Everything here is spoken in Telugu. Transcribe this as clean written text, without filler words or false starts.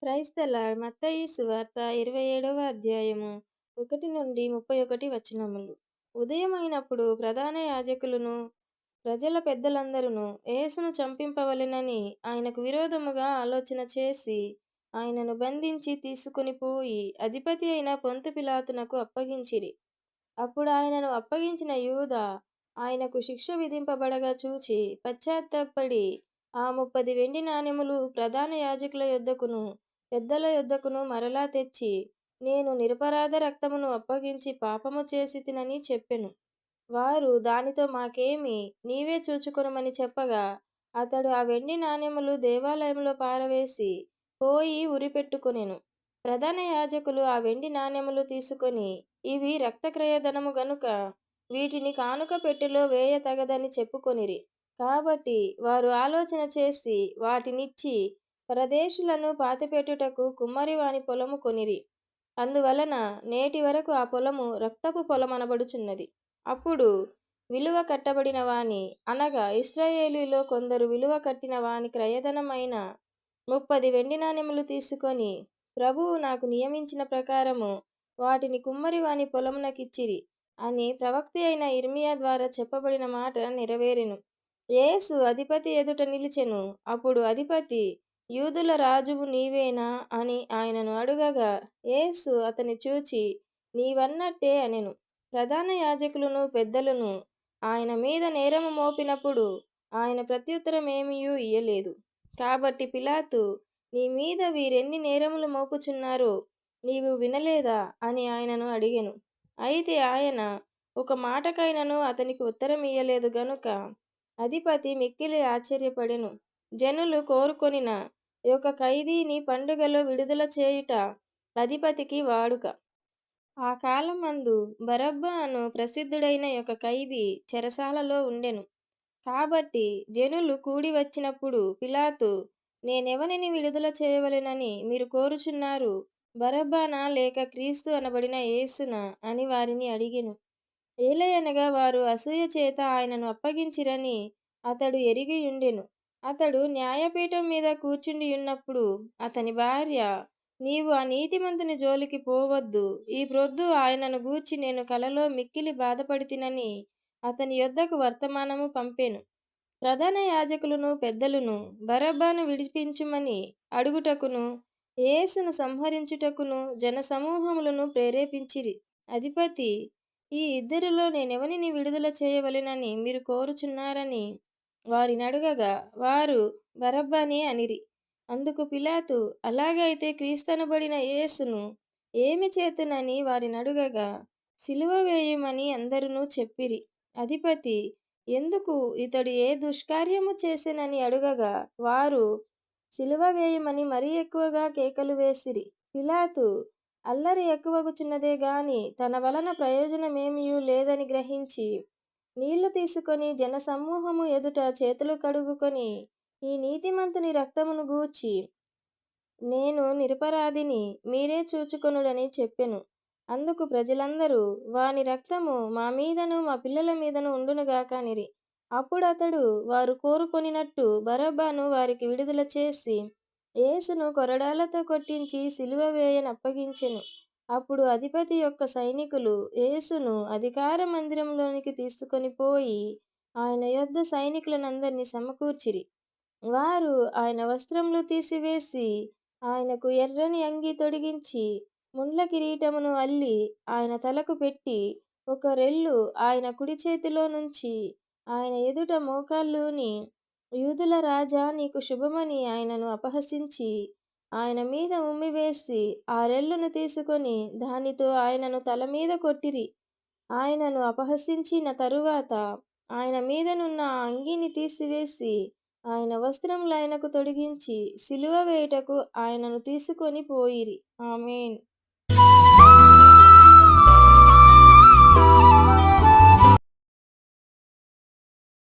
Praise the lord. మత్తయి సువార్త 27వ అధ్యాయము 1-31 వచనములు. ఉదయమైనప్పుడు ప్రధాన యాజకులును ప్రజల పెద్దలందరూ యేసును చంపింపవలెనని ఆయనకు విరోధముగా ఆలోచన చేసి ఆయనను బంధించి తీసుకొని పోయి అధిపతి అయిన పొంతు పిలాతునకు అప్పగించిరి. అప్పుడు ఆయనను అప్పగించిన యూదా ఆయనకు శిక్ష విధింపబడగా చూచి పశ్చాత్తాపపడి ఆ 30 వెండి నాణెములు ప్రధాన యాజకుల యొద్దకును పెద్దల యొద్దకును మరలా తెచ్చి, నేను నిరపరాధ రక్తమును అప్పగించి పాపము చేసి తినని చెప్పెను. వారు దానితో మాకేమి, నీవే చూచుకొనమని చెప్పగా, అతడు ఆ వెండి నాణెములు దేవాలయంలో పారవేసి పోయి ఉరిపెట్టుకొనెను. ప్రధాన యాజకులు ఆ వెండి నాణెములు తీసుకొని, ఇవి రక్తక్రయధనము గనుక వీటిని కానుక పెట్టెలో వేయ తగదని చెప్పుకొనిరి. కాబట్టి వారు ఆలోచన చేసి వాటినిచ్చి పరదేశులను పాతిపెట్టుటకు కుమ్మరివాని పొలము కొనిరి. అందువలన నేటి వరకు ఆ పొలము రక్తపు పొలమనబడుచున్నది. అప్పుడు విలువ కట్టబడిన వాని, అనగా ఇశ్రాయేలీలో కొందరు విలువ కట్టిన వాని క్రయధనమైన 30 వెండి నాణెములు తీసుకొని, ప్రభువు నాకు నియమించిన ప్రకారము వాటిని కుమ్మరివాని పొలమునకిచ్చిరి అని ప్రవక్త అయిన యిర్మీయా ద్వారా చెప్పబడిన మాట నెరవేరెను. యేసు అధిపతి ఎదుట నిలిచెను. అప్పుడు అధిపతి, యూదుల రాజువు నీవేనా అని ఆయనను అడుగగా, యేసు అతని చూచి, నీవన్నట్టే అనెను. ప్రధాన యాజకులను పెద్దలను ఆయన మీద నేరము మోపినప్పుడు ఆయన ప్రత్యుత్తరమేమియూ ఇయ్యలేదు. కాబట్టి పిలాతు, నీ మీద వీరెన్ని నేరములు మోపుచున్నారో నీవు వినలేదా అని ఆయనను అడిగెను. అయితే ఆయన ఒక మాటకైనను అతనికి ఉత్తరమియ్యలేదు గనుక అధిపతి మిక్కిలి ఆశ్చర్యపడెను. జనులు కోరుకొనిన ఒక ఖైదీని పండుగలో విడుదల చేయుట అధిపతికి వాడుక. ఆ కాలమందు బరబ్బా అను ప్రసిద్ధుడైన ఒక ఖైదీ చెరసాలలో ఉండెను. కాబట్టి జనులు కూడి వచ్చినప్పుడు పిలాతు, నేనెవనిని విడుదల చేయవలెనని మీరు కోరుచున్నారు, బరబ్బనా లేక క్రీస్తు అనబడిన యేసునా అని వారిని అడిగెను. ఏలయనగా వారు అసూయ చేత ఆయనను అప్పగించిరని అతడు ఎరిగియుండెను. అతడు న్యాయపీఠం మీద కూర్చుండియున్నప్పుడు అతని భార్య, నీవు ఆ నీతిమంతుని జోలికి పోవద్దు, ఈ ప్రొద్దు ఆయనను గూర్చి నేను కలలో మిక్కిలి బాధపడితినని అతని యొద్దకు వర్తమానము పంపెను. ప్రధాన యాజకులను పెద్దలను బరబ్బను విడిపించుమని అడుగుటకును యేసును సంహరించుటకును జనసమూహములను ప్రేరేపించిరి. అధిపతి, ఈ ఇద్దరిలో నేనెవనిని విడుదల చేయవలెనని మీరు కోరుచున్నారని వారినడుగగా, వారు బరబ్బనే అనిరి. అందుకు పిలాతు, అలాగైతే క్రీస్తనబడిన యేసును ఏమి చేతునని వారినడుగగా, సిలువ వేయుమని అందరును చెప్పిరి. అధిపతి, ఎందుకు, ఇతడు ఏ దుష్కార్యము చేసెనని అడుగగా, వారు సిలువ వేయుమని మరీ ఎక్కువగా కేకలు వేసిరి. పిలాతు అల్లరి ఎక్కువగుచున్నదే గాని తన వలన ప్రయోజనమేమియూ లేదని గ్రహించి నీళ్లు తీసుకొని జనసమూహము ఎదుట చేతులు కడుగుకొని, ఈ నీతిమంతుని రక్తమును గూర్చి నేను నిరపరాధిని, మీరే చూచుకొనుడని చెప్పెను. అందుకు ప్రజలందరూ, వాని రక్తము మా మీదను మా పిల్లల మీదను ఉండునుగాక అనిరి. అప్పుడతడు వారు కోరుకొనినట్టు బరబ్బను వారికి విడుదల చేసి యేసును కొరడాలతో కొట్టించి సిలువ వేయనప్పగించెను. అప్పుడు అధిపతి యొక్క సైనికులు యేసును అధికార మందిరంలోనికి తీసుకొని పోయి ఆయన యొద్ద సైనికులనందరినీ సమకూర్చిరి. వారు ఆయన వస్త్రములు తీసివేసి ఆయనకు ఎర్రని అంగీ తొడిగించి ముండ్ల కిరీటమును అల్లి ఆయన తలకు పెట్టి ఒక రెల్లు ఆయన కుడి చేతిలో నుంచి ఆయన ఎదుట మోకాళ్ళూని, యూదుల రాజా నీకు శుభమని ఆయనను అపహసించి ఆయన మీద ఉమ్మివేసి ఆ రెల్లును తీసుకొని దానితో ఆయనను తల మీద కొట్టిరి. ఆయనను అపహసించిన తరువాత ఆయన మీదనున్న ఆ అంగీని తీసివేసి ఆయన వస్త్రములు ఆయనకు తొడిగించి సిలువ వేయుటకు ఆయనను తీసుకొని పోయిరి. ఆమేన్.